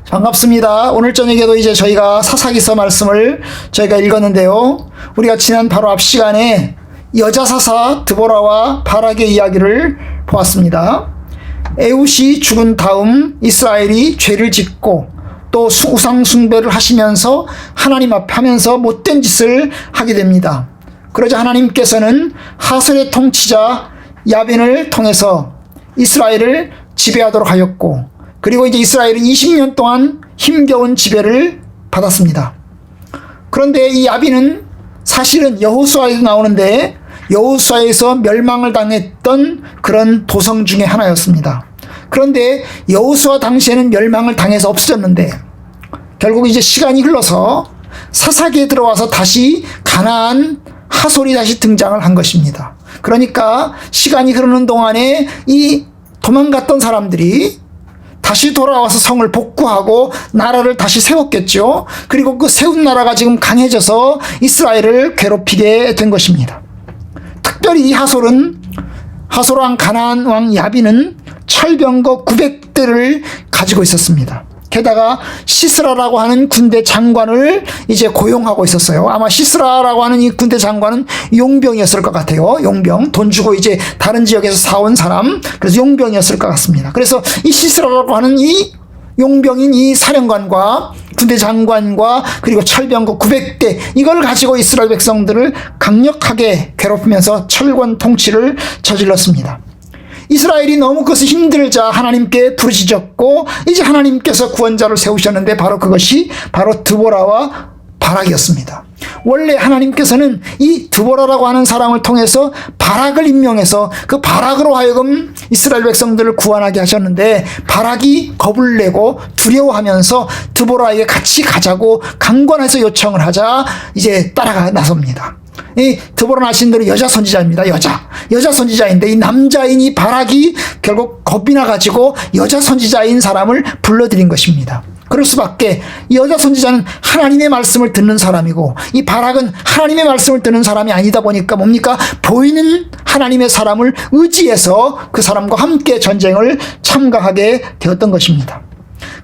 반갑습니다. 오늘 저녁에도 이제 저희가 사사기서 말씀을 저희가 읽었는데요. 우리가 지난 바로 앞 시간에 여자 사사 드보라와 바락의 이야기를 보았습니다. 에훗이 죽은 다음 이스라엘이 죄를 짓고 또 우상 숭배를 하시면서 하나님 앞에 하면서 못된 짓을 하게 됩니다. 그러자 하나님께서는 하솔의 통치자 야벤을 통해서 이스라엘을 지배하도록 하였고, 그리고 이제 이스라엘은 20년 동안 힘겨운 지배를 받았습니다. 그런데 이 야빈은 사실은 여호수아에도 나오는데 여호수아에서 멸망을 당했던 그런 도성 중에 하나였습니다. 그런데 여호수아 당시에는 멸망을 당해서 없어졌는데 결국 이제 시간이 흘러서 사사기에 들어와서 다시 가나안 하솔이 다시 등장을 한 것입니다. 그러니까 시간이 흐르는 동안에 이 도망갔던 사람들이 다시 돌아와서 성을 복구하고 나라를 다시 세웠겠죠. 그리고 그 세운 나라가 지금 강해져서 이스라엘을 괴롭히게 된 것입니다. 특별히 이 하솔왕 가나안 왕 야빈은 철병거 900대를 가지고 있었습니다. 게다가 시스라라고 하는 군대 장관을 이제 고용하고 있었어요. 아마 시스라라고 하는 이 군대 장관은 용병이었을 것 같아요. 용병. 돈 주고 이제 다른 지역에서 사온 사람. 그래서 용병이었을 것 같습니다. 그래서 이 시스라라고 하는 이 용병인 이 사령관과 군대 장관과 그리고 철병거 900대 이걸 가지고 이스라엘 백성들을 강력하게 괴롭히면서 철권 통치를 저질렀습니다. 이스라엘이 너무 그것이 힘들자 하나님께 부르짖었고 이제 하나님께서 구원자를 세우셨는데 바로 그것이 바로 드보라와 바락이었습니다. 원래 하나님께서는 이 드보라라고 하는 사람을 통해서 바락을 임명해서 그 바락으로 하여금 이스라엘 백성들을 구원하게 하셨는데 바락이 겁을 내고 두려워하면서 드보라에게 같이 가자고 강권해서 요청을 하자 이제 따라가 나섭니다. 이 드보라 아시는 대로 여자 선지자입니다. 여자 선지자인데 이 남자인 이 바락이 결국 겁이 나가지고 여자 선지자인 사람을 불러들인 것입니다. 그럴 수밖에. 이 여자 선지자는 하나님의 말씀을 듣는 사람이고 이 바락은 하나님의 말씀을 듣는 사람이 아니다 보니까 뭡니까? 보이는 하나님의 사람을 의지해서 그 사람과 함께 전쟁을 참가하게 되었던 것입니다.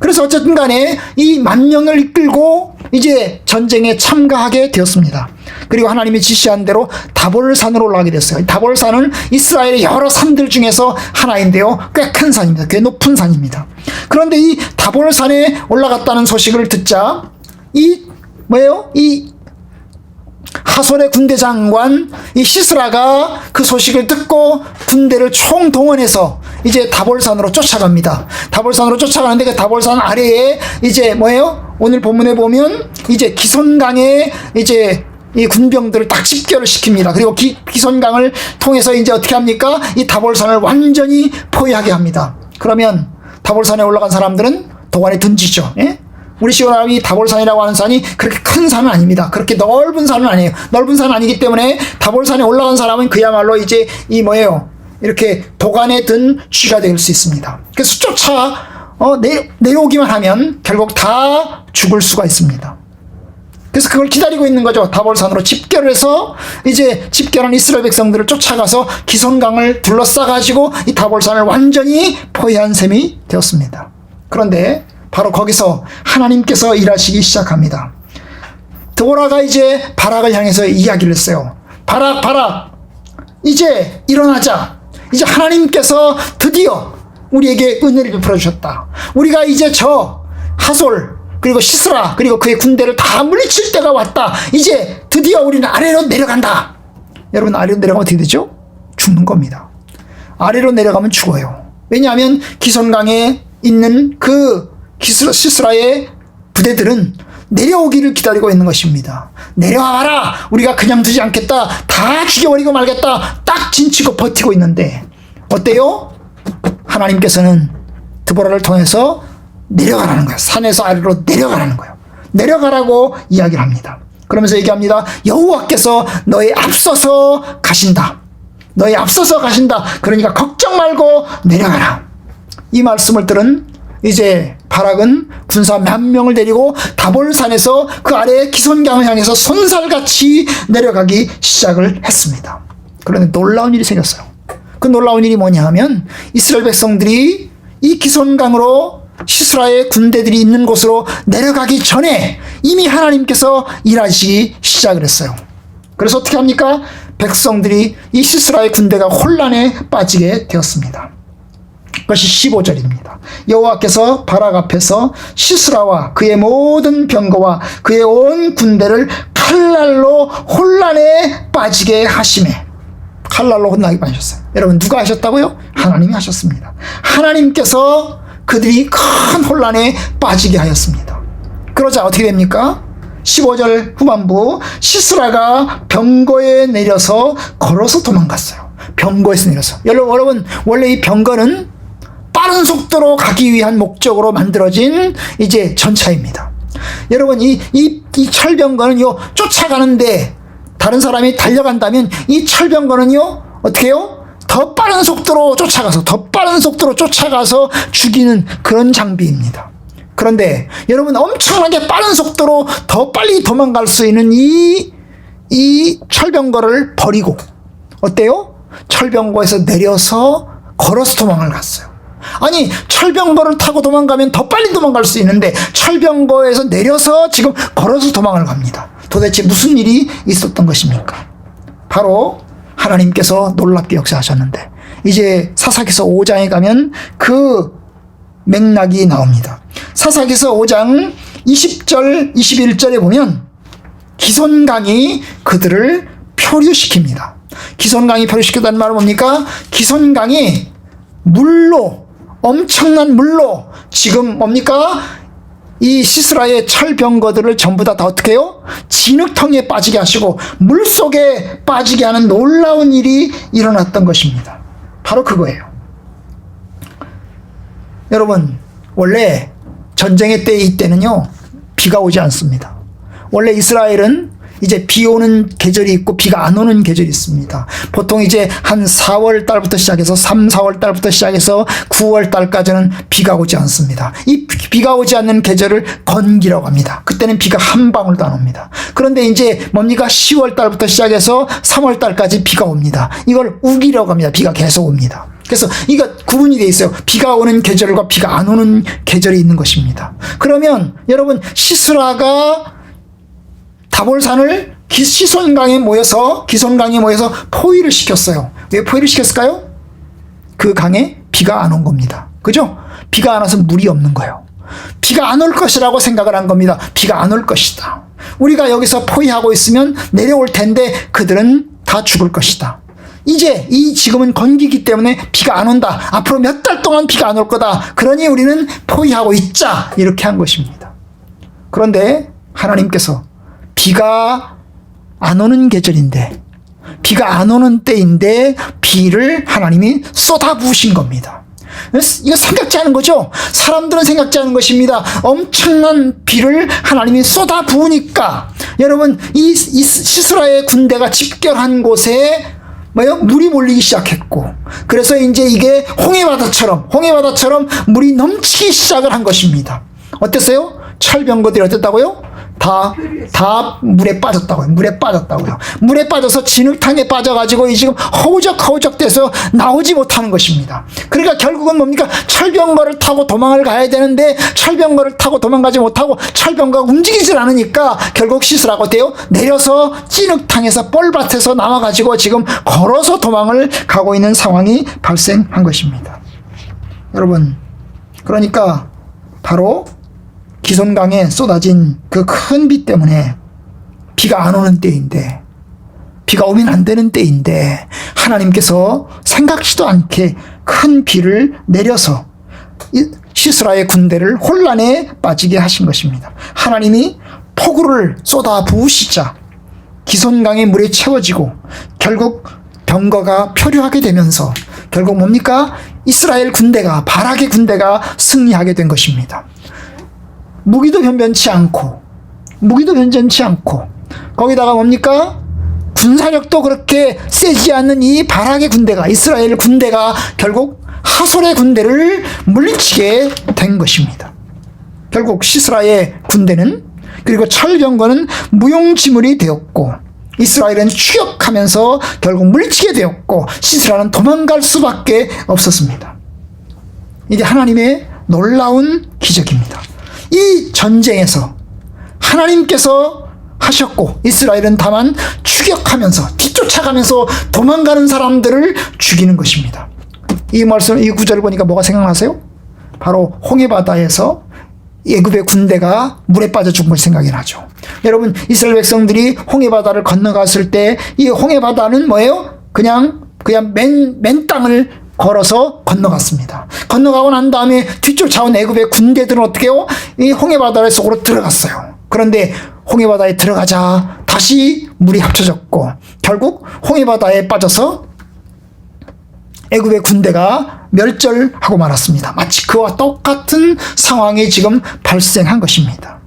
그래서 어쨌든 간에 이 만명을 이끌고 이제 전쟁에 참가하게 되었습니다. 그리고 하나님이 지시한 대로 다볼산으로 올라가게 됐어요. 다볼산은 이스라엘의 여러 산들 중에서 하나인데요. 꽤 큰 산입니다. 꽤 높은 산입니다. 그런데 이 다볼산에 올라갔다는 소식을 듣자 이 하솔의 군대 장관 이 시스라가 그 소식을 듣고 군대를 총동원해서 이제 다볼산으로 쫓아갑니다. 다볼산으로 쫓아가는데 그 다볼산 아래에 이제 오늘 본문에 보면 이제 기손강에 이제 이 군병들을 딱 집결을 시킵니다. 그리고 기손강을 통해서 이제 어떻게 합니까? 이 다볼산을 완전히 포위하게 합니다. 그러면 다볼산에 올라간 사람들은 도관에 던지죠. 예? 우리 시원함이 다볼산이라고 하는 산이 그렇게 큰 산은 아닙니다. 그렇게 넓은 산은 아니에요. 넓은 산은 아니기 때문에 다볼산에 올라간 사람은 그야말로 이제 이렇게 도관에 든 쥐가 될 수 있습니다. 그래서 쫓아 내려오기만 하면 결국 다 죽을 수가 있습니다. 그래서 그걸 기다리고 있는 거죠. 다볼산으로 집결을 해서 이제 집결한 이스라엘 백성들을 쫓아가서 기손강을 둘러싸가지고 이 다볼산을 완전히 포위한 셈이 되었습니다. 그런데 바로 거기서 하나님께서 일하시기 시작합니다. 드보라가 이제 바락을 향해서 이야기를 했어요. 바락, 이제 일어나자. 이제 하나님께서 드디어 우리에게 은혜를 베풀어 주셨다. 우리가 이제 저 하솔 그리고 시스라 그리고 그의 군대를 다 물리칠 때가 왔다. 이제 드디어 우리는 아래로 내려간다. 여러분, 아래로 내려가면 어떻게 되죠? 죽는 겁니다. 아래로 내려가면 죽어요. 왜냐하면 기손강에 있는 그 시스라의 부대들은 내려오기를 기다리고 있는 것입니다. 내려와라. 우리가 그냥 두지 않겠다. 다 죽여버리고 말겠다. 딱 진치고 버티고 있는데 어때요? 하나님께서는 드보라를 통해서 내려가라는 거예요. 산에서 아래로 내려가라는 거예요. 내려가라고 이야기를 합니다. 그러면서 얘기합니다. 여호와께서 너희 앞서서 가신다. 너희 앞서서 가신다. 그러니까 걱정 말고 내려가라. 이 말씀을 들은 이제 바락은 군사 몇 명을 데리고 다볼산에서 그 아래에 기손강을 향해서 손살같이 내려가기 시작을 했습니다. 그런데 놀라운 일이 생겼어요. 그 놀라운 일이 뭐냐 하면 이스라엘 백성들이 이 기손강으로 시스라의 군대들이 있는 곳으로 내려가기 전에 이미 하나님께서 일하시기 시작을 했어요. 그래서 어떻게 합니까? 백성들이 이 시스라의 군대가 혼란에 빠지게 되었습니다. 그것이 15절입니다. 여호와께서 바락 앞에서 시스라와 그의 모든 병거와 그의 온 군대를 칼날로 혼란에 빠지게 하시매. 칼날로 혼나게 빠지셨어요. 여러분, 누가 하셨다고요? 하나님이 하셨습니다. 하나님께서 그들이 큰 혼란에 빠지게 하였습니다. 그러자 어떻게 됩니까? 15절 후반부, 시스라가 병거에 내려서 걸어서 도망갔어요. 병거에서 내려서. 여러분, 원래 이 병거는 빠른 속도로 가기 위한 목적으로 만들어진 이제 전차입니다. 여러분, 이 철병거는요, 쫓아가는데 다른 사람이 달려간다면 이 철병거는요, 어떻게 해요? 더 빠른 속도로 쫓아가서 죽이는 그런 장비입니다. 그런데 여러분, 엄청나게 빠른 속도로 더 빨리 도망갈 수 있는 이 철병거를 버리고 어때요? 철병거에서 내려서 걸어서 도망을 갔어요. 아니, 철병거를 타고 도망가면 더 빨리 도망갈 수 있는데 철병거에서 내려서 지금 걸어서 도망을 갑니다. 도대체 무슨 일이 있었던 것입니까? 바로 하나님께서 놀랍게 역사하셨는데, 이제 사사기서 5장에 가면 그 맥락이 나옵니다. 사사기서 5장 20절 21절에 보면 기손강이 그들을 표류시킵니다. 기손강이 표류시켰다는 말은 뭡니까? 기손강이 물로, 엄청난 물로 지금 뭡니까? 이 시스라의 철병거들을 전부 다 어떻게 해요? 진흙탕에 빠지게 하시고 물속에 빠지게 하는 놀라운 일이 일어났던 것입니다. 바로 그거예요. 여러분, 원래 전쟁의 때 이때는요, 비가 오지 않습니다. 원래 이스라엘은 이제 비 오는 계절이 있고 비가 안 오는 계절이 있습니다. 보통 이제 한 4월 달부터 시작해서 3, 4월 달부터 시작해서 9월 달까지는 비가 오지 않습니다. 이 비가 오지 않는 계절을 건기라고 합니다. 그때는 비가 한 방울도 안 옵니다. 그런데 이제 뭡니까? 10월 달부터 시작해서 3월 달까지 비가 옵니다. 이걸 우기라고 합니다. 비가 계속 옵니다. 그래서 이거 구분이 돼 있어요. 비가 오는 계절과 비가 안 오는 계절이 있는 것입니다. 그러면 여러분, 시스라가 다볼산을 기손강에 모여서 포위를 시켰어요. 왜 포위를 시켰을까요? 그 강에 비가 안 온 겁니다. 그죠? 비가 안 와서 물이 없는 거예요. 비가 안 올 것이라고 생각을 한 겁니다. 비가 안 올 것이다. 우리가 여기서 포위하고 있으면 내려올 텐데 그들은 다 죽을 것이다. 이제 지금은 건기기 때문에 비가 안 온다. 앞으로 몇 달 동안 비가 안 올 거다. 그러니 우리는 포위하고 있자. 이렇게 한 것입니다. 그런데 하나님께서 비가 안 오는 계절인데, 비가 안 오는 때인데 비를 하나님이 쏟아부으신 겁니다. 이거 생각지 않은 거죠? 사람들은 생각지 않은 것입니다. 엄청난 비를 하나님이 쏟아부으니까 여러분, 이 시스라의 군대가 집결한 곳에 물이 몰리기 시작했고, 그래서 이제 이게 홍해바다처럼 물이 넘치기 시작을 한 것입니다. 어땠어요? 철병거들이 어땠다고요? 다 물에 빠졌다고요. 물에 빠져서 진흙탕에 빠져가지고 지금 허우적 돼서 나오지 못하는 것입니다. 그러니까 결국은 뭡니까? 철병거를 타고 도망을 가야 되는데 철병거를 타고 도망가지 못하고 철병거가 움직이질 않으니까 결국 시스라가 어때요? 내려서 진흙탕에서 뻘밭에서 나와가지고 지금 걸어서 도망을 가고 있는 상황이 발생한 것입니다. 여러분, 그러니까 바로 기손강에 쏟아진 그 큰 비 때문에 비가 안 오는 때인데, 비가 오면 안 되는 때인데 하나님께서 생각지도 않게 큰 비를 내려서 시스라의 군대를 혼란에 빠지게 하신 것입니다. 하나님이 폭우를 쏟아 부으시자 기손강의 물에 채워지고 결국 병거가 표류하게 되면서 결국 뭡니까? 이스라엘 군대가, 바락의 군대가 승리하게 된 것입니다. 무기도 변변치 않고 거기다가 뭡니까? 군사력도 그렇게 세지 않는 이 바락의 군대가, 이스라엘 군대가 결국 하솔의 군대를 물리치게 된 것입니다. 결국 시스라의 군대는, 그리고 철병거는 무용지물이 되었고 이스라엘은 추격하면서 결국 물리치게 되었고 시스라는 도망갈 수밖에 없었습니다. 이게 하나님의 놀라운 기적입니다. 이 전쟁에서 하나님께서 하셨고 이스라엘은 다만 추격하면서 뒤쫓아가면서 도망가는 사람들을 죽이는 것입니다. 이 말씀, 이 구절을 보니까 뭐가 생각나세요? 바로 홍해바다에서 애굽의 군대가 물에 빠져 죽은 것이 생각이 나죠. 여러분, 이스라엘 백성들이 홍해바다를 건너갔을 때 이 홍해바다는 뭐예요? 그냥 맨 땅을 걸어서 건너갔습니다. 건너가고 난 다음에 뒤쫓아온 애굽의 군대들은 어떻게 해요? 이 홍해바다 속으로 들어갔어요. 그런데 홍해바다에 들어가자 다시 물이 합쳐졌고 결국 홍해바다에 빠져서 애굽의 군대가 멸절하고 말았습니다. 마치 그와 똑같은 상황이 지금 발생한 것입니다.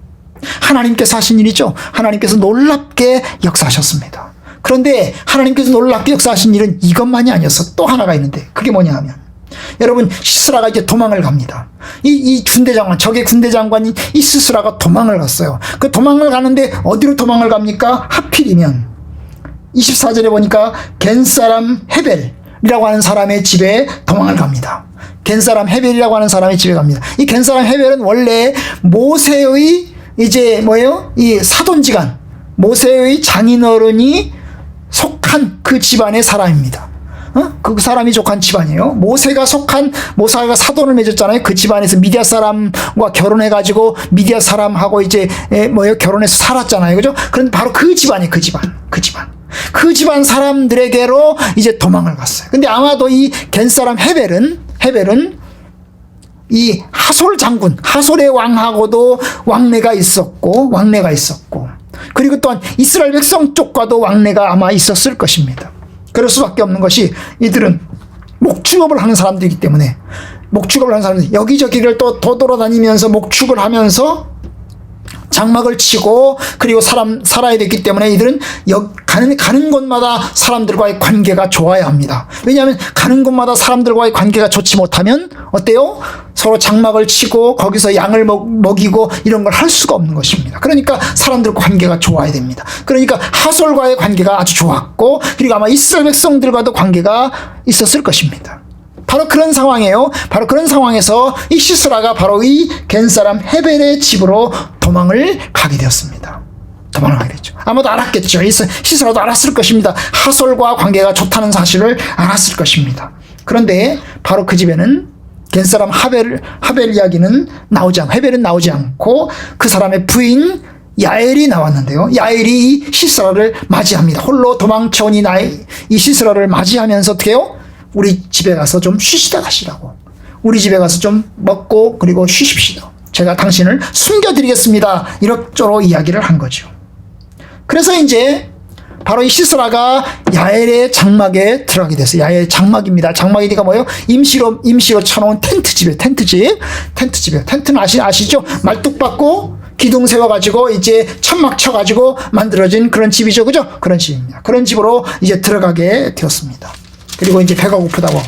하나님께서 하신 일이죠. 하나님께서 놀랍게 역사하셨습니다. 그런데 하나님께서 놀랍게 역사하신 일은 이것만이 아니어서 또 하나가 있는데 그게 뭐냐 하면 여러분, 시스라가 이제 도망을 갑니다. 이 군대장관, 적의 군대장관이 이 시스라가 도망을 갔어요. 그 도망을 가는데 어디로 도망을 갑니까? 하필이면 24절에 보니까 겐사람 헤벨이라고 하는 사람의 집에 도망을 갑니다. 겐사람 헤벨이라고 하는 사람의 집에 갑니다. 이 겐사람 헤벨은 원래 모세의 이제 뭐예요? 이 사돈지간, 모세의 장인어른이 속한 그 집안의 사람입니다. 그 사람이 속한 집안이에요. 모세가 사돈을 맺었잖아요. 그 집안에서 미디아 사람과 결혼해가지고 미디아 사람하고 이제 결혼해서 살았잖아요. 그죠? 그런데 바로 그 집안이에요. 그 집안 사람들에게로 이제 도망을 갔어요. 근데 아마도 이 겐사람 헤벨은 이 하솔 장군, 하솔의 왕하고도 왕래가 있었고, 그리고 또한 이스라엘 백성 쪽과도 왕래가 아마 있었을 것입니다. 그럴 수밖에 없는 것이 이들은 목축업을 하는 사람들이기 때문에 여기저기를 또 돌아다니면서 목축을 하면서 장막을 치고 그리고 살아야 되기 때문에 이들은 가는 곳마다 사람들과의 관계가 좋아야 합니다. 왜냐하면 가는 곳마다 사람들과의 관계가 좋지 못하면 어때요? 서로 장막을 치고 거기서 양을 먹이고 이런 걸 할 수가 없는 것입니다. 그러니까 사람들과 관계가 좋아야 됩니다. 그러니까 하솔과의 관계가 아주 좋았고 그리고 아마 이스라엘 백성들과도 관계가 있었을 것입니다. 바로 그런 상황이에요. 바로 그런 상황에서 이 시스라가 바로 이 겐사람 헤벨의 집으로 도망을 가게 되었습니다. 도망을 가게 됐죠. 아마도 알았겠죠. 시스라도 알았을 것입니다. 하솔과 관계가 좋다는 사실을 알았을 것입니다. 그런데 바로 그 집에는 겐사람 하벨 이야기는 헤벨은 나오지 않고 그 사람의 부인 야엘이 나왔는데요. 야엘이 이 시스라를 맞이합니다. 홀로 도망쳐온 이 시스라를 맞이하면서 어떻게 해요? 우리 집에 가서 좀 쉬시다 가시라고. 우리 집에 가서 좀 먹고 그리고 쉬십시오. 제가 당신을 숨겨드리겠습니다. 이렇게로 이야기를 한 거죠. 그래서 이제 바로 이 시스라가 야엘의 장막에 들어가게 됐어요. 야엘의 장막입니다. 장막이니까 뭐예요? 임시로 쳐놓은 텐트집이에요. 텐트는 아시죠? 말뚝 받고 기둥 세워가지고 이제 천막 쳐가지고 만들어진 그런 집이죠. 그죠? 그런 집입니다. 그런 집으로 이제 들어가게 되었습니다. 그리고 이제 배가 고프다고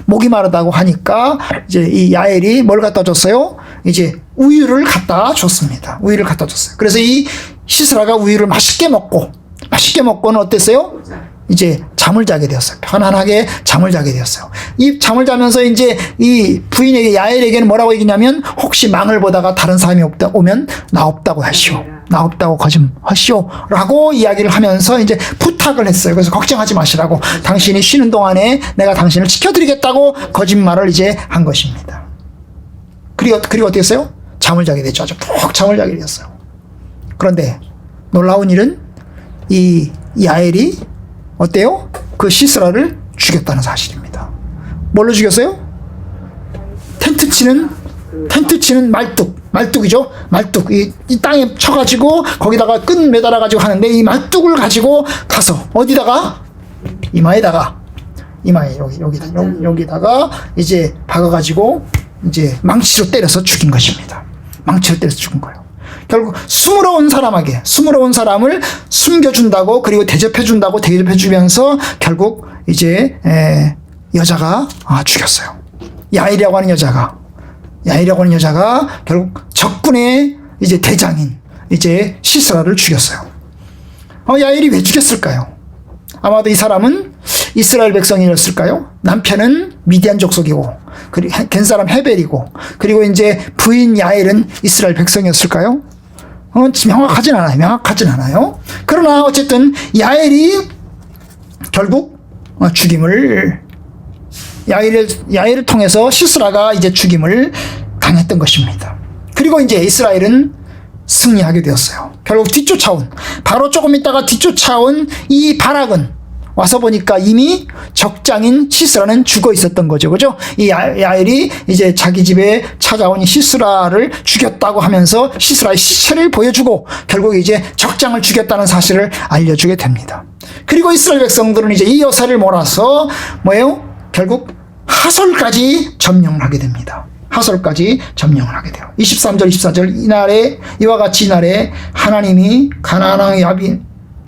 목이 마르다고 하니까 이제 이 야엘이 뭘 갖다 줬어요? 이제 우유를 갖다 줬습니다. 그래서 이 시스라가 우유를 맛있게 먹고는 어땠어요? 이제 잠을 자게 되었어요. 편안하게 잠을 자게 되었어요. 이 잠을 자면서 이제 이 부인에게 야엘에게는 뭐라고 얘기냐면 혹시 망을 보다가 다른 사람이 오면 나 없다고 거짓하시오 라고 이야기를 하면서 이제 부탁을 했어요. 그래서 걱정하지 마시라고, 당신이 쉬는 동안에 내가 당신을 지켜드리겠다고 거짓말을 이제 한 것입니다. 그리고 어떻게 했어요? 잠을 자게 됐죠. 아주 푹 잠을 자게 되었어요. 그런데 놀라운 일은 이 야엘이 어때요? 그 시스라를 죽였다는 사실입니다. 뭘로 죽였어요? 텐트 치는 말뚝이죠. 말뚝. 이 땅에 쳐가지고 거기다가 끈 매달아가지고 하는데 이 말뚝을 가지고 가서 어디다가? 여기다가 이제 박아가지고 이제 망치로 때려서 죽인 것입니다. 결국 숨으러 온 사람을 숨겨준다고 그리고 대접해주면서 결국 이제 여자가 죽였어요. 야엘이라고 하는 여자가 결국 적군의 이제 대장인 이제 시스라를 죽였어요. 야엘이 왜 죽였을까요? 아마도 이 사람은 이스라엘 백성이었을까요? 남편은 미디안 족속이고, 그리고 겐 사람 헤벨이고, 그리고 이제 부인 야엘은 이스라엘 백성이었을까요? 명확하진 않아요. 그러나 어쨌든 야엘이 결국 야엘을 통해서 시스라가 이제 죽임을 당했던 것입니다. 그리고 이제 이스라엘은 승리하게 되었어요. 결국 바로 조금 있다가 뒤쫓아온 이 바락은 와서 보니까 이미 적장인 시스라는 죽어 있었던 거죠. 그죠? 이 야엘이 이제 자기 집에 찾아온 이 시스라를 죽였다고 하면서 시스라의 시체를 보여주고 결국 이제 적장을 죽였다는 사실을 알려주게 됩니다. 그리고 이스라엘 백성들은 이제 이 여사를 몰아서 결국 하솔까지 점령을 하게 됩니다. 하솔까지 점령을 하게 돼요. 23절, 24절 이와 같이 이날에 하나님이 가나안 왕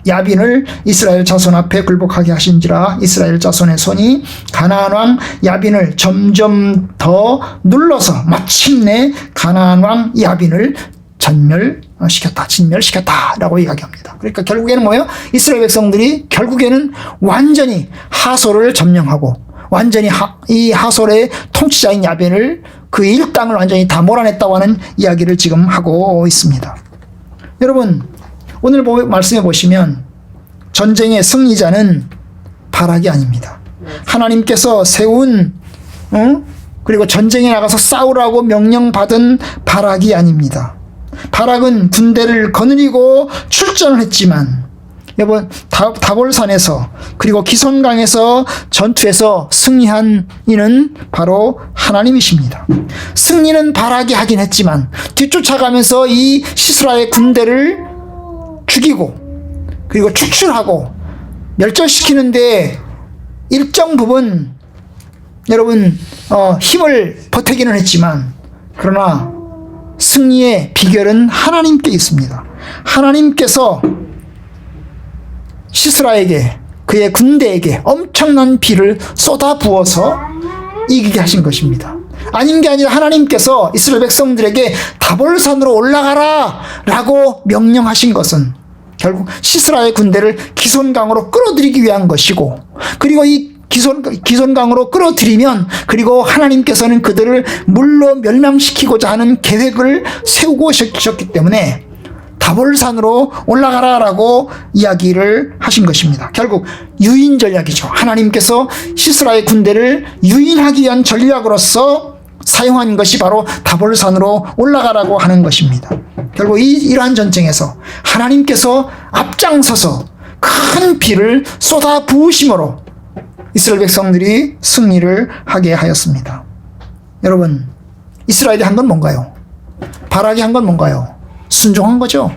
야빈을 이스라엘 자손 앞에 굴복하게 하신지라. 이스라엘 자손의 손이 가나안 왕 야빈을 점점 더 눌러서 마침내 가나안 왕 야빈을 진멸시켰다라고 이야기합니다. 그러니까 결국에는 이스라엘 백성들이 결국에는 완전히 하솔을 점령하고 완전히 이 하솔의 통치자인 야빈을 그 일당을 완전히 다 몰아냈다고 하는 이야기를 지금 하고 있습니다. 여러분, 오늘 말씀해 보시면 전쟁의 승리자는 바락이 아닙니다. 하나님께서 세운 그리고 전쟁에 나가서 싸우라고 명령받은 바락이 아닙니다. 바락은 군대를 거느리고 출전을 했지만 여러분, 다볼산에서 그리고 기손강에서 전투에서 승리한 이는 바로 하나님이십니다. 승리는 바락이 하긴 했지만 뒤쫓아가면서 이 시스라의 군대를 죽이고 그리고 추출하고 멸절시키는데 일정 부분 여러분 힘을 보태기는 했지만 그러나 승리의 비결은 하나님께 있습니다. 하나님께서 시스라에게 그의 군대에게 엄청난 비를 쏟아 부어서 이기게 하신 것입니다. 아닌 게 아니라 하나님께서 이스라엘 백성들에게 다볼산으로 올라가라 라고 명령하신 것은 결국 시스라의 군대를 기손강으로 끌어들이기 위한 것이고 그리고 이 기손강으로 끌어들이면 그리고 하나님께서는 그들을 물로 멸망시키고자 하는 계획을 세우고 계셨기 때문에 다볼산으로 올라가라라고 이야기를 하신 것입니다. 결국 유인 전략이죠. 하나님께서 시스라의 군대를 유인하기 위한 전략으로서 사용한 것이 바로 다볼산으로 올라가라고 하는 것입니다. 결국 이러한 전쟁에서 하나님께서 앞장서서 큰 비를 쏟아 부으심으로 이스라엘 백성들이 승리를 하게 하였습니다. 여러분, 이스라엘이 한 건 뭔가요? 바락이 한 건 뭔가요? 순종한 거죠.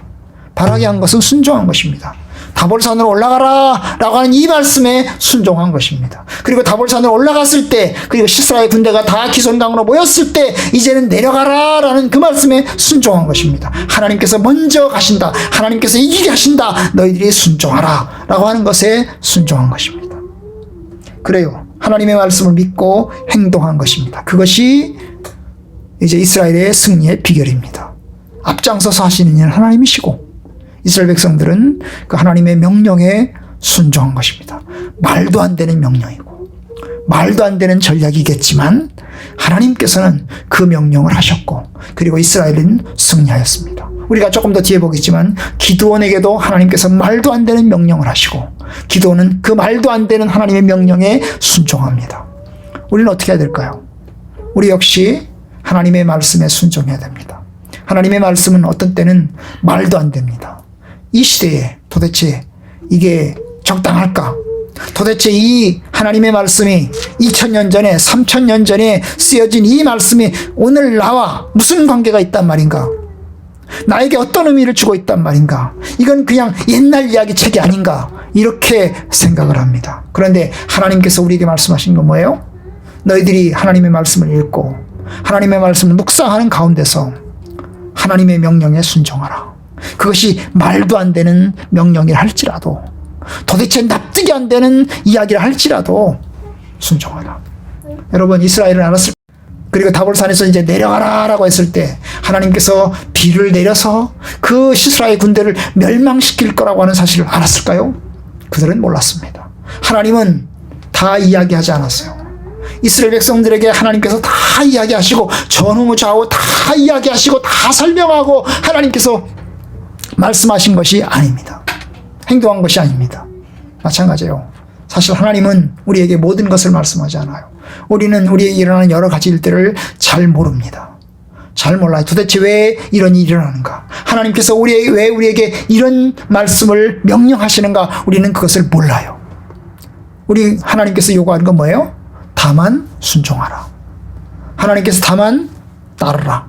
바락이 한 것은 순종한 것입니다. 다볼산으로 올라가라 라고 하는 이 말씀에 순종한 것입니다. 그리고 다볼산으로 올라갔을 때 그리고 시스라의 군대가 다 기손강으로 모였을 때 이제는 내려가라 라는 그 말씀에 순종한 것입니다. 하나님께서 먼저 가신다. 하나님께서 이기게 하신다. 너희들이 순종하라 라고 하는 것에 순종한 것입니다. 그래요. 하나님의 말씀을 믿고 행동한 것입니다. 그것이 이제 이스라엘의 승리의 비결입니다. 앞장서서 하시는 이는 하나님이시고 이스라엘 백성들은 그 하나님의 명령에 순종한 것입니다. 말도 안 되는 명령이고 말도 안 되는 전략이겠지만 하나님께서는 그 명령을 하셨고 그리고 이스라엘은 승리하였습니다. 우리가 조금 더 뒤에 보겠지만 기드온에게도 하나님께서 말도 안 되는 명령을 하시고 기드온은 그 말도 안 되는 하나님의 명령에 순종합니다. 우리는 어떻게 해야 될까요? 우리 역시 하나님의 말씀에 순종해야 됩니다. 하나님의 말씀은 어떤 때는 말도 안 됩니다. 이 시대에 도대체 이게 적당할까? 도대체 이 하나님의 말씀이 2000년 전에 3000년 전에 쓰여진 이 말씀이 오늘 나와 무슨 관계가 있단 말인가? 나에게 어떤 의미를 주고 있단 말인가? 이건 그냥 옛날 이야기 책이 아닌가? 이렇게 생각을 합니다. 그런데 하나님께서 우리에게 말씀하신 건 뭐예요? 너희들이 하나님의 말씀을 읽고 하나님의 말씀을 묵상하는 가운데서 하나님의 명령에 순종하라. 그것이 말도 안 되는 명령이라 할지라도 도대체 납득이 안 되는 이야기를 할지라도 순종하라. 여러분, 이스라엘은 알았을 그리고 다볼산에서 이제 내려가라 라고 했을 때 하나님께서 비를 내려서 그 시스라의 군대를 멸망시킬 거라고 하는 사실을 알았을까요? 그들은 몰랐습니다. 하나님은 다 이야기하지 않았어요. 이스라엘 백성들에게 하나님께서 다 이야기하시고 전후좌우 다 이야기하시고 다 설명하고 하나님께서 말씀하신 것이 아닙니다. 행동한 것이 아닙니다. 마찬가지예요. 사실 하나님은 우리에게 모든 것을 말씀하지 않아요. 우리는 우리에게 일어나는 여러 가지 일들을 잘 모릅니다. 잘 몰라요. 도대체 왜 이런 일이 일어나는가? 하나님께서 왜 우리에게 이런 말씀을 명령하시는가? 우리는 그것을 몰라요. 우리 하나님께서 요구하는 건 뭐예요? 다만 순종하라. 하나님께서 다만 따르라.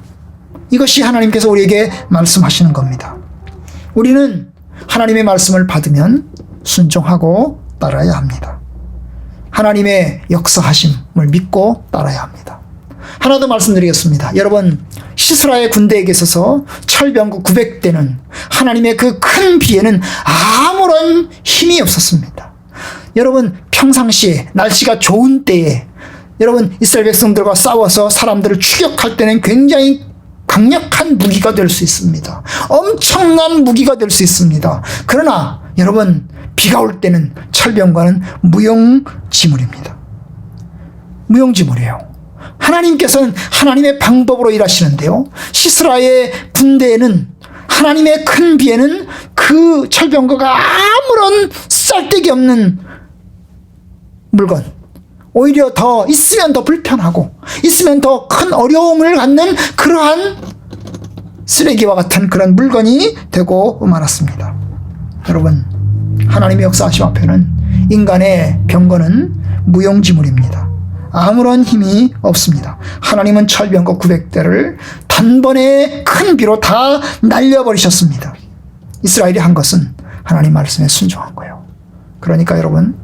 이것이 하나님께서 우리에게 말씀하시는 겁니다. 우리는 하나님의 말씀을 받으면 순종하고 따라야 합니다. 하나님의 역사하심을 믿고 따라야 합니다. 하나 더 말씀드리겠습니다. 여러분, 시스라의 군대에 있어서 철병구 900대는 하나님의 그 큰 비에는 아무런 힘이 없었습니다. 여러분, 평상시에 날씨가 좋은 때에 여러분 이스라엘 백성들과 싸워서 사람들을 추격할 때는 굉장히 강력한 무기가 될 수 있습니다. 엄청난 무기가 될 수 있습니다. 그러나 여러분, 비가 올 때는 철병과는 무용지물입니다. 무용지물이에요. 하나님께서는 하나님의 방법으로 일하시는데요. 시스라의 군대에는 하나님의 큰 비에는 그 철병거가 아무런 쓸데기 없는 물건, 오히려 더 있으면 더 불편하고 있으면 더 큰 어려움을 갖는 그러한 쓰레기와 같은 그런 물건이 되고 말았습니다. 여러분, 하나님의 역사하심 앞에는 인간의 병거는 무용지물입니다. 아무런 힘이 없습니다. 하나님은 철병거 900대를 단번에 큰 비로 다 날려버리셨습니다. 이스라엘이 한 것은 하나님 말씀에 순종한 거예요. 그러니까 여러분,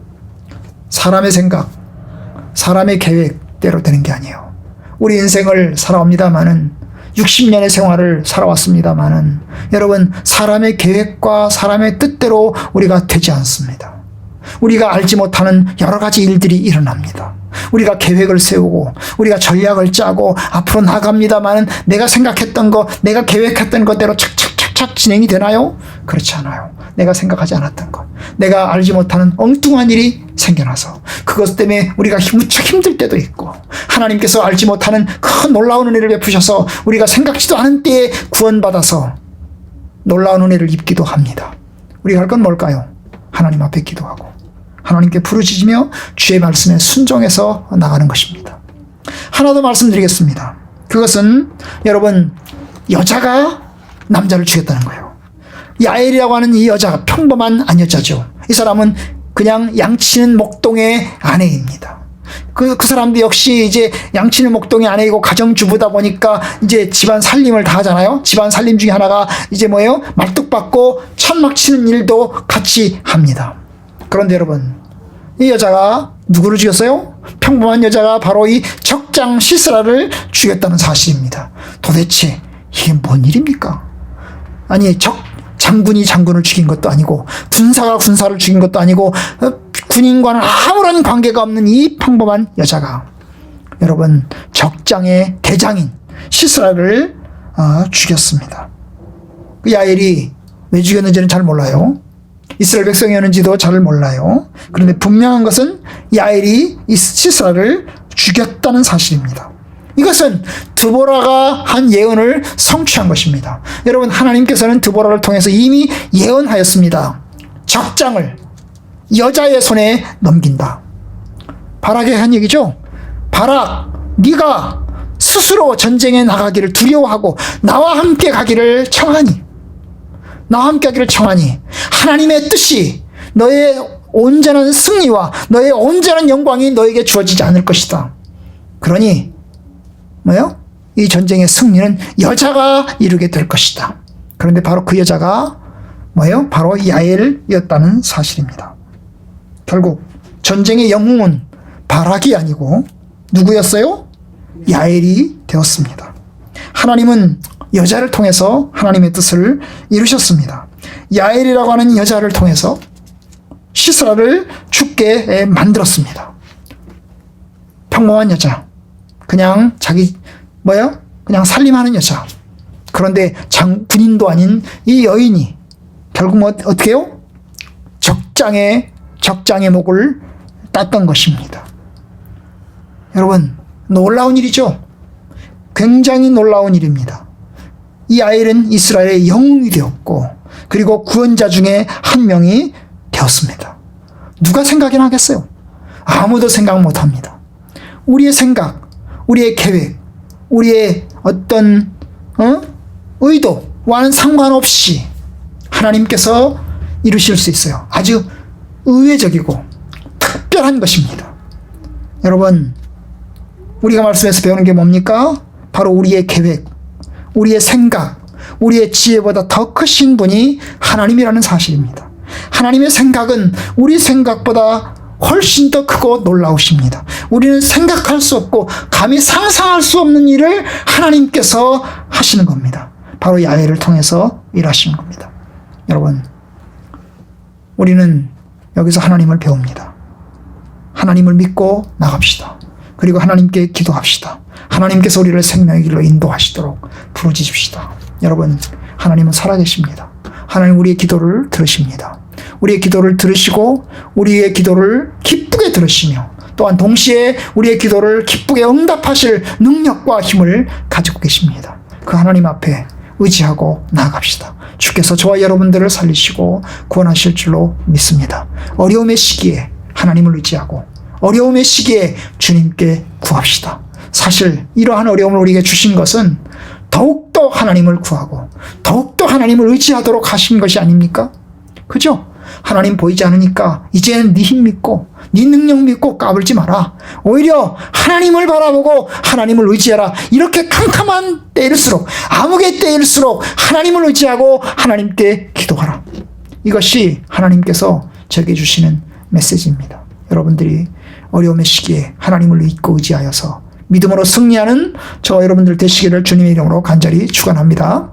사람의 생각, 사람의 계획대로 되는 게 아니에요. 우리 인생을 살아옵니다마는 60년의 생활을 살아왔습니다마는 여러분, 사람의 계획과 사람의 뜻대로 우리가 되지 않습니다. 우리가 알지 못하는 여러 가지 일들이 일어납니다. 우리가 계획을 세우고 우리가 전략을 짜고 앞으로 나갑니다마는 내가 생각했던 거, 내가 계획했던 것대로 착착착착 진행이 되나요? 그렇지 않아요. 내가 생각하지 않았던 것, 내가 알지 못하는 엉뚱한 일이 생겨나서 그것 때문에 우리가 무척 힘들 때도 있고, 하나님께서 알지 못하는 큰 놀라운 은혜를 베푸셔서 우리가 생각지도 않은 때에 구원받아서 놀라운 은혜를 입기도 합니다. 우리가 할 건 뭘까요? 하나님 앞에 기도하고 하나님께 부르짖으며 주의 말씀에 순종해서 나가는 것입니다. 하나 더 말씀드리겠습니다. 그것은 여러분, 여자가 남자를 죽였다는 거예요. 야엘이라고 하는 이 여자가 평범한 안 여자죠. 이 사람은 그냥 양치는 목동의 아내입니다. 그 사람도 역시 이제 양치는 목동의 아내이고 가정주부다 보니까 이제 집안 살림을 다 하잖아요. 집안 살림 중에 하나가 이제 뭐예요? 말뚝박고 천막 치는 일도 같이 합니다. 그런데 여러분, 이 여자가 누구를 죽였어요? 평범한 여자가 바로 이 적장 시스라를 죽였다는 사실입니다. 도대체 이게 뭔 일입니까? 아니, 장군이 장군을 죽인 것도 아니고 군사가 군사를 죽인 것도 아니고 군인과는 아무런 관계가 없는 이 평범한 여자가 여러분, 적장의 대장인 시스라를 죽였습니다. 그 야엘이 왜 죽였는지는 잘 몰라요. 이스라엘 백성이었는지도 잘 몰라요. 그런데 분명한 것은 야엘이 이 시스라를 죽였다는 사실입니다. 이것은 드보라가 한 예언을 성취한 것입니다. 여러분, 하나님께서는 드보라를 통해서 이미 예언하였습니다. 적장을 여자의 손에 넘긴다. 바락에 한 얘기죠. 바락, 네가 스스로 전쟁에 나가기를 두려워하고 나와 함께 가기를 청하니, 하나님의 뜻이, 너의 온전한 승리와 너의 온전한 영광이 너에게 주어지지 않을 것이다. 그러니 뭐요? 이 전쟁의 승리는 여자가 이루게 될 것이다. 그런데 바로 그 여자가 뭐예요? 바로 야엘이었다는 사실입니다. 결국 전쟁의 영웅은 바락이 아니고 누구였어요? 야엘이 되었습니다. 하나님은 여자를 통해서 하나님의 뜻을 이루셨습니다. 야엘이라고 하는 여자를 통해서 시스라를 죽게 만들었습니다. 평범한 여자, 그냥 그냥 살림하는 여자. 그런데 군인도 아닌 이 여인이 결국 어떻게 해요? 적장의 목을 땄던 것입니다. 여러분, 놀라운 일이죠. 굉장히 놀라운 일입니다. 이 아이는 이스라엘의 영웅이 되었고, 그리고 구원자 중에 한 명이 되었습니다. 누가 생각이나 하겠어요? 아무도 생각 못 합니다. 우리의 생각, 우리의 계획, 우리의 어떤 의도와는 상관없이 하나님께서 이루실 수 있어요. 아주 의외적이고 특별한 것입니다. 여러분, 우리가 말씀에서 배우는 게 뭡니까? 바로 우리의 계획, 우리의 생각, 우리의 지혜보다 더 크신 분이 하나님이라는 사실입니다. 하나님의 생각은 우리 생각보다 훨씬 더 크고 놀라우십니다. 우리는 생각할 수 없고 감히 상상할 수 없는 일을 하나님께서 하시는 겁니다. 바로 이 아이를 통해서 일하시는 겁니다. 여러분, 우리는 여기서 하나님을 배웁니다. 하나님을 믿고 나갑시다. 그리고 하나님께 기도합시다. 하나님께서 우리를 생명의 길로 인도하시도록 부르짖읍시다. 여러분, 하나님은 살아계십니다. 하나님 우리의 기도를 들으십니다. 우리의 기도를 들으시고 우리의 기도를 기쁘게 들으시며 또한 동시에 우리의 기도를 기쁘게 응답하실 능력과 힘을 가지고 계십니다. 그 하나님 앞에 의지하고 나아갑시다. 주께서 저와 여러분들을 살리시고 구원하실 줄로 믿습니다. 어려움의 시기에 하나님을 의지하고 어려움의 시기에 주님께 구합시다. 사실 이러한 어려움을 우리에게 주신 것은 더욱더 하나님을 구하고 더욱더 하나님을 의지하도록 하신 것이 아닙니까? 그죠? 하나님 보이지 않으니까 이제는 네 힘 믿고 네 능력 믿고 까불지 마라. 오히려 하나님을 바라보고 하나님을 의지해라. 이렇게 캄캄한 때일수록, 암흑의 때일수록 하나님을 의지하고 하나님께 기도하라. 이것이 하나님께서 저에게 주시는 메시지입니다. 여러분들이 어려움의 시기에 하나님을 믿고 의지하여서 믿음으로 승리하는 저와 여러분들 되시기를 주님의 이름으로 간절히 축원합니다.